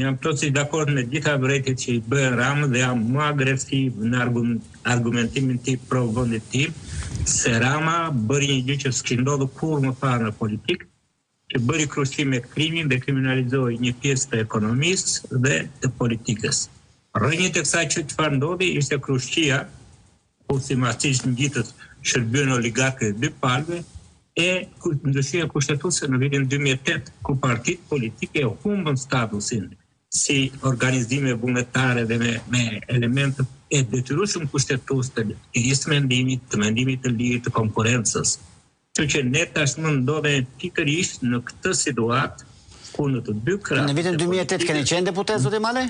Jam plotësisht dakord me gjitha vërejtjet që i bën Ramë dhe jam më agresiv në argumentimin tim pro vendit tim, se Rama bëri një gjë që s'ka ndodhur kurrë më parë në politikë, që bëri krushtim me krimin dhe kriminalizoi një pjesë të ekonomisë dhe të politikës. Rrënjët e kësaj që çfarë ndodhi ishte krushtia, ku simasisht ngjitët shërbyen oligarkëve dy palëve, e ndryshimit kushtetuese në vitin 2008, ku partitë politike humbën statusin si organizime vullnetare dhe me elemente e detyrueshëm kushtetues të lirisë të mendimit të lirë, të konkurrencës. Kështu që ne tashmë ndodhemi pikërisht në këtë situatë ku në të dy krahët. Në vitin 2008 keni qenë deputet, zoti Malaj?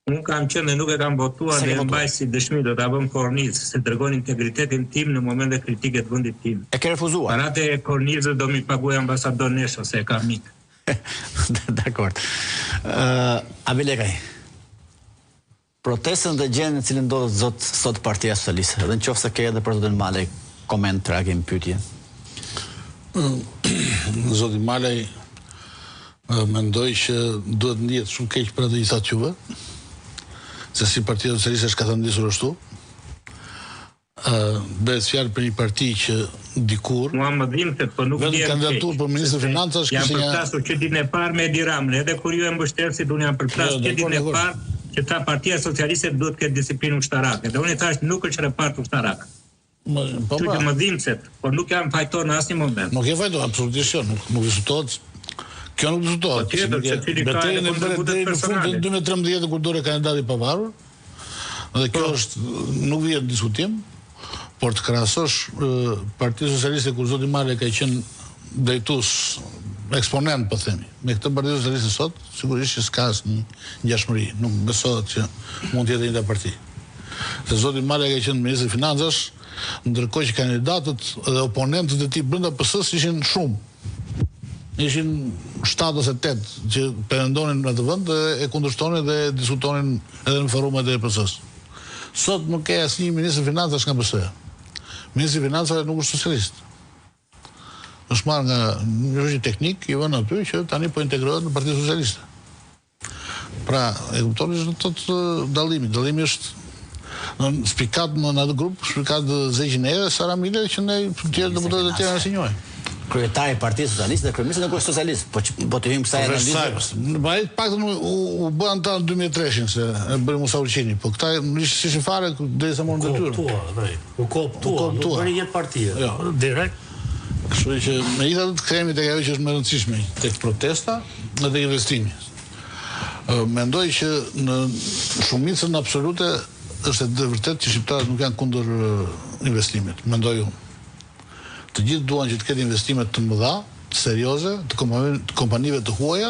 Unë kam qenë dhe nuk e kam votuar dhe e mbaj si dëshmi, do ta vëm kornizë, se tregon integritetin tim në momente kritike të vendit tim. E ke refuzuar? Paratë e kornizës do mi paguaj ambasador Nesho, se e kam mik. Dakord. Abilekaj, protestën dhe gjendjen në cilën ndodhet sot Partia Socialiste, dhe nëse ke edhe për zotin Malaj koment, reagim, pyetje. Zoti Malaj mendoj që duhet ndihet shumë keq për atë që thatë juve, se si Partia Socialiste është ka të ndisur ashtu. Bëhet fjalë për një parti që dikur mua më dhimbte, po nuk di kandidaturë për ministër financash kishte një përplasur që ditën e parë me Edi Ramën, edhe kur ju e mbështesni unë jam përplasur që ditën e parë që ta Partia Socialiste duhet të ketë disiplinë ushtarake. Dhe unë i thash nuk është repart ushtarak. Po më dhimbset, por nuk jam fajtor në asnjë moment. Nuk e fajtor, absolutisht jo, nuk diskutohet. Kjo nuk diskutohet. Betejën e bërë deri në fund të 2013 kur dore kandidati pavarur. Dhe kjo është nuk vjen diskutim. Por të krahasosh Partia Socialiste kur zoti Malaj ka qenë drejtues eksponent, po themi, me këtë Partia Socialiste sot, sigurisht që s'ka asnjë ngjashmëri, nuk besohet që mund të jetë njëjta parti. Se zoti Malaj ka qenë ministri i financash, ndërkohë që kandidatët dhe oponentët e tij brenda PS-s ishin shumë. Ishin 7 ose 8 që pretendonin në atë vend e kundërshtonin dhe diskutonin edhe në forumet e PS-s. Sot nuk ka asnjë ministër financash nga PS-ja. Ministri i Financave nuk është socialist. Është marrë nga një teknik, i vënë aty që tani po integrohet në Partinë Socialiste. Pra, e kuptoni që të dallimi. Dallimi është spikat në atë grup, spikat Zeqin Ere, Sara Mile, që ne tjerë deputetët e tjerë nësi njojë. Kryetari i Partisë Socialiste dhe kryeministri nuk është socialist, po të hym kësaj analize. Paktën u bë antar në 2003 se e bëri Musa Ulqini, po këta ishin fare derisa morën detyrë. U koptuar, bëri një parti. Direkt. Kështu që megjithatë të kthehemi tek ajo që është më e rëndësishme, tek protesta dhe tek investimi. Mendoj që në shumicën absolute është e vërtetë që shqiptarët nuk janë kundër investimit, mendoj unë. Të gjithë duan që të ketë investime të mëdha, të serioze, të kompanive të huaja,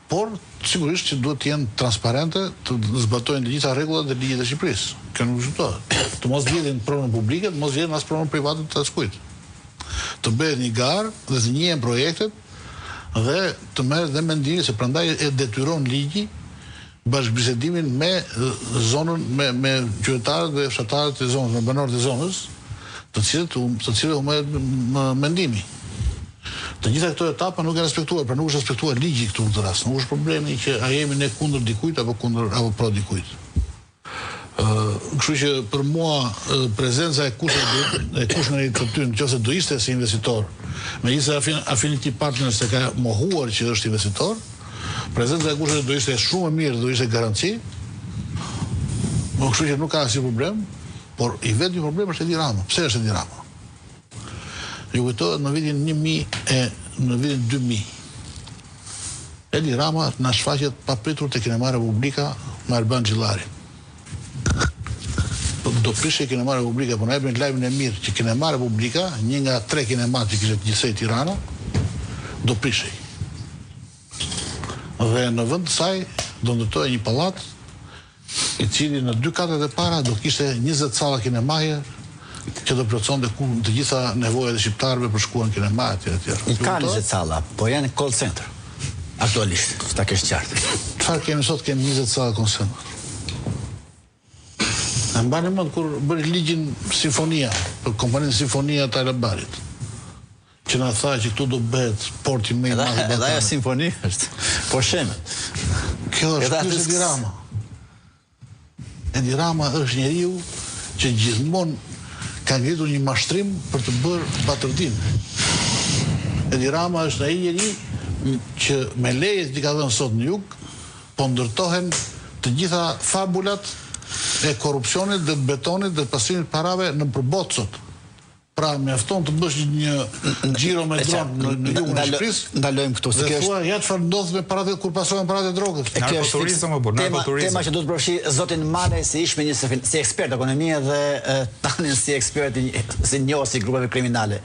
por sigurisht që duhet të jenë transparente, të zbatojnë të gjitha rregullat dhe ligjet e Shqipërisë. Kjo nuk diskutohet. Të mos vjedhin pronën publike, të mos vjedhin as pronën private të askujt. Të bëhet një garë dhe të njihen projektet dhe të merret dhe mendimi se prandaj e detyron ligji bashkëbisedimin me zonën, me qytetarët dhe fshatarët e zonës, me banorët e zonës, të cilët u merret mendimi. Të gjitha këto etapa nuk janë respektuar, pra nuk është respektuar ligji këtu në këtë rast. Nuk është problemi që a jemi ne kundër dikujt apo pro dikujt. Kështu që për mua prezenca e kushnerit të ty nëse do ishte si investitor, megjithëse Affinity Partners e ka mohuar që është investitor, prezenca e kushnerit do ishte shumë e mirë, do ishte garanci. Kështu që nuk ka asnjë problem. Por i vetë një problem është Edi Rama. Pse është Edi Rama? Ju kujtohet në vitin 2000. Edi Rama na shfaqet papritur te Kinema Republika me Alban Xhillari. Do prishej Kinema Republika, po na japin lajmin e mirë që Kinema Republika, një nga 3 kinemat që kishte gjithsej Tirana, do prishej. Dhe në vend të saj do ndërtohej një pallat i cili në 2 katët e para do kishte 20 salla kinemaje që do plotësonte të gjitha nevojat e shqiptarëve për shkuar në kinema etj. I ka 20 salla, po janë call center. Aktualisht, ta kesh qartë. Çfarë kemi sot? Kemi 20 salla call center. Në mbani mend kur bëri ligjin Sinfonia, për kompaninë Sinfonia të Alabarit, që na tha që këtu do bëhet porti më i madh i Ballkanit. Edhe ajo simfoni është. Po shem. Kjo është Edi Rama. Edi Rama është njeriu që gjithmonë ka ngritur një mashtrim për të bërë batërdinë. Edi Rama është ai njeriu që me leje që ka dhënë sot në jug, po ndërtohen të gjitha fabulat e korrupsionit dhe betonit dhe pasimit parave në përbot sot. Pra, mjafton të bësh një xhiro me dron në jugun e Shqipërisë. Ndalojmë këtu se thua ja çfarë ndodh me paratë kur pasohen paratë drogës. Narkoturizëm apo narkoturizëm. Tema që duhet të përfshi zotin Malej si ish ministër si ekspert ekonomie dhe tani si ekspert si njohës i grupeve kriminale.